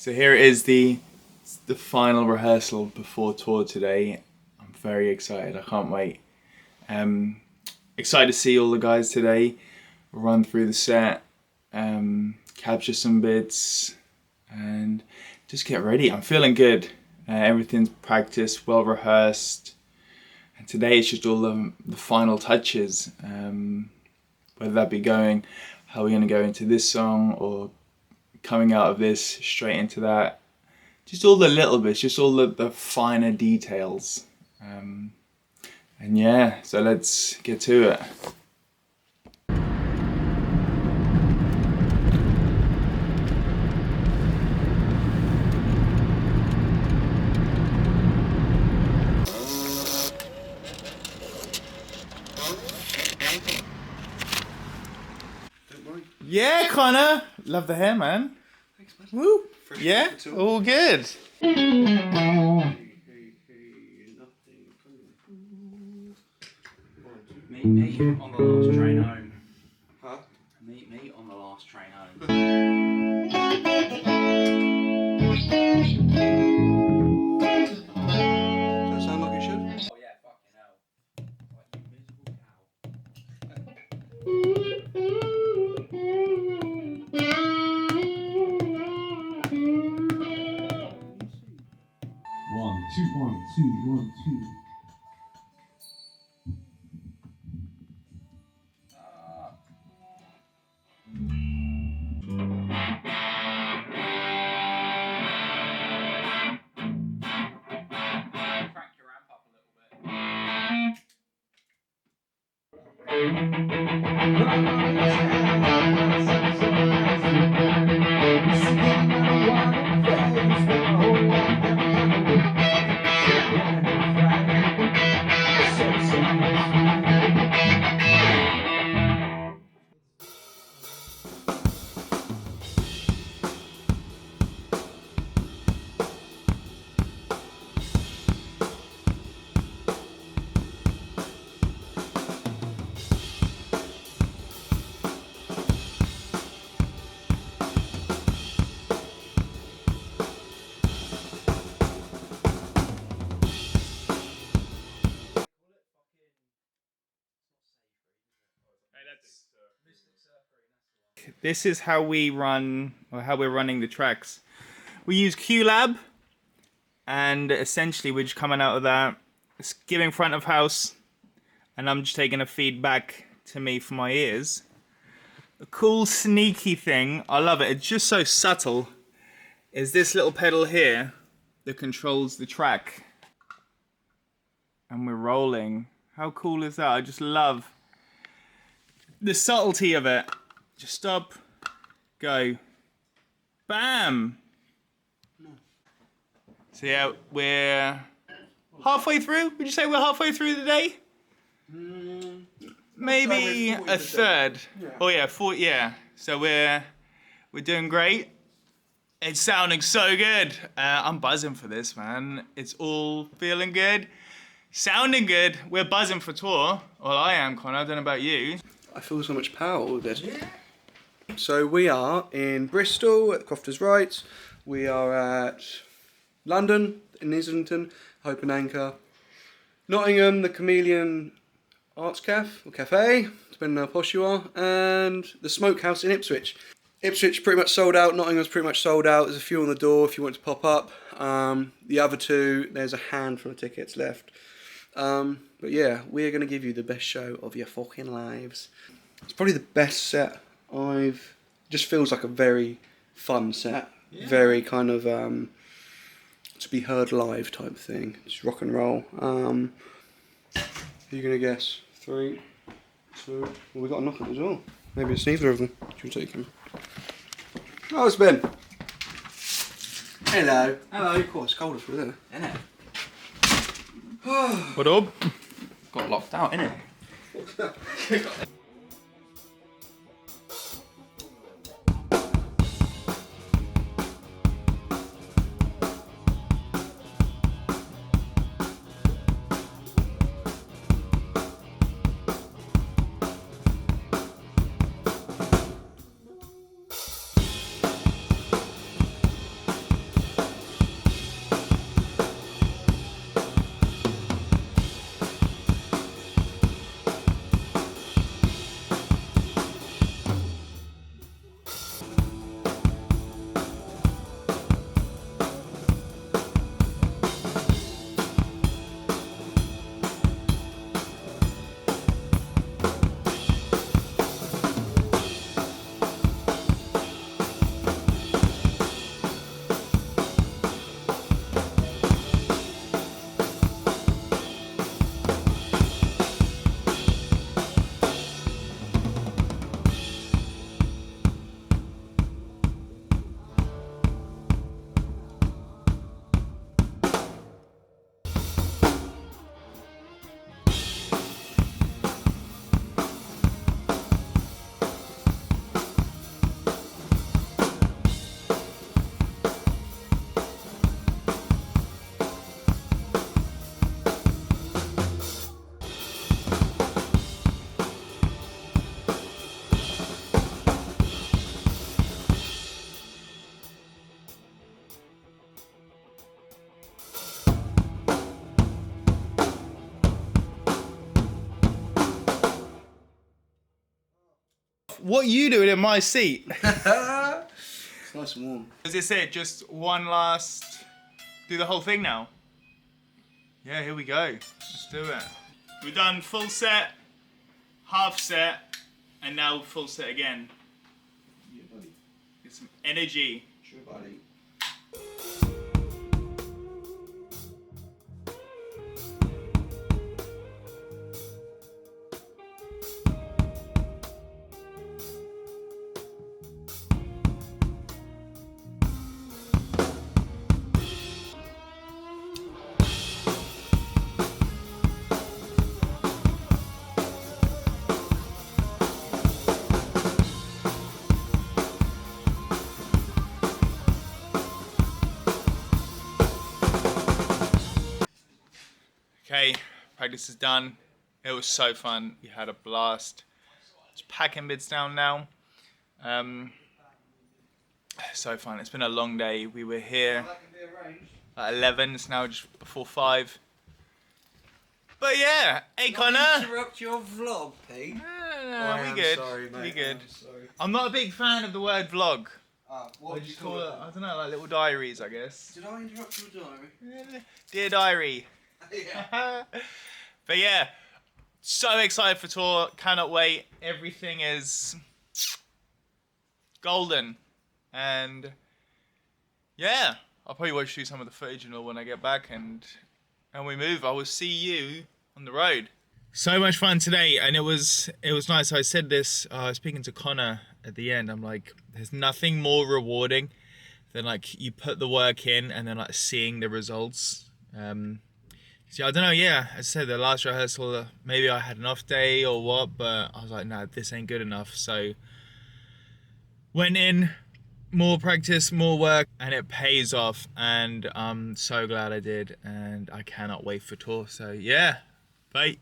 So here it is, the final rehearsal before tour today. I'm very excited, I can't wait. Excited to see all the guys today, run through the set, capture some bits, and just get ready. I'm feeling good. Everything's practiced, well rehearsed, and today it's just all the final touches. Whether that be going, how we're going to go into this song, or coming out of this straight into that. Just all the little bits, just all the finer details. And yeah, so let's get to it. Yeah, Connor! Love the hair, man. Thanks, man. Woo! Fresh Yeah, all good. Meet me on the last train home. Huh? Meet me on the last train home. Does that sound like it should? Oh yeah, fucking hell. Like you miserable cow. 1, 2, 1, 2, 1, 2. Crank your amp up a little bit. This is how we run, or how we're running the tracks. We use QLab, and essentially we're just coming out of that, it's giving front of house, and I'm just taking a feedback to me for my ears. A cool sneaky thing, I love it, it's just so subtle, is this little pedal here that controls the track. And we're rolling. How cool is that? I just love the subtlety of it. Just stop, go, bam. So yeah, we're halfway through. Would you say we're halfway through the day? Maybe a third. Yeah. Oh yeah, 40. Yeah. So we're doing great. It's sounding so good. I'm buzzing for this, man. It's all feeling good, sounding good. We're buzzing for tour. Well, I am, Connor. I don't know about you. I feel so much power with this. Yeah. So we are in Bristol at the Crofters Rights. We are at London, in Islington, Hope and Anchor. Nottingham, the Chameleon Arts Cafe, depending on how posh you are. And the Smokehouse in Ipswich. Ipswich pretty much sold out, Nottingham's pretty much sold out. There's a few on the door if you want to pop up. The other two, there's a handful of tickets left. But yeah, we're going to give you the best show of your fucking lives. It's probably the best set just feels like a very fun set. Yeah. Very kind of to be heard live type thing. Just rock and roll. Who are you going to guess? 3, 2, well, we got a knock as well. Maybe it's neither of them. Should we take him? Oh, it's Ben. Hello. Hello. Of course, it's colder for there. Innit? What up? Got locked out, innit? What are you doing in my seat? It's nice and warm. Is this it? Just one last... Do the whole thing now? Yeah, here we go. Let's do it. We've done full set, half set, and now full set again. Yeah, buddy. Get some energy. Sure, buddy. Okay, practice is done. It was so fun. We had a blast. Just packing bits down now. So fun. It's been a long day. We were here at 11. It's now just before 5. But yeah, hey Connor. Interrupt your vlog, Pete. We good. Sorry, mate. We good. I'm sorry. I'm not a big fan of the word vlog. What I would you just call call it, it? I don't know, like little diaries, I guess. Did I interrupt your diary? Dear diary. Yeah. But yeah, so excited for tour. Cannot wait. Everything is golden. And yeah, I'll probably watch you some of the footage and all when I get back and we move. I will see you on the road. So much fun today, and it was nice. I said this, speaking to Connor at the end, I'm like, there's nothing more rewarding than like you put the work in and then like seeing the results. So I don't know, yeah, as I said, the last rehearsal, maybe I had an off day or what, but I was like, no, this ain't good enough. So went in, more practice, more work, and it pays off. And I'm so glad I did, and I cannot wait for tour. So yeah, bye.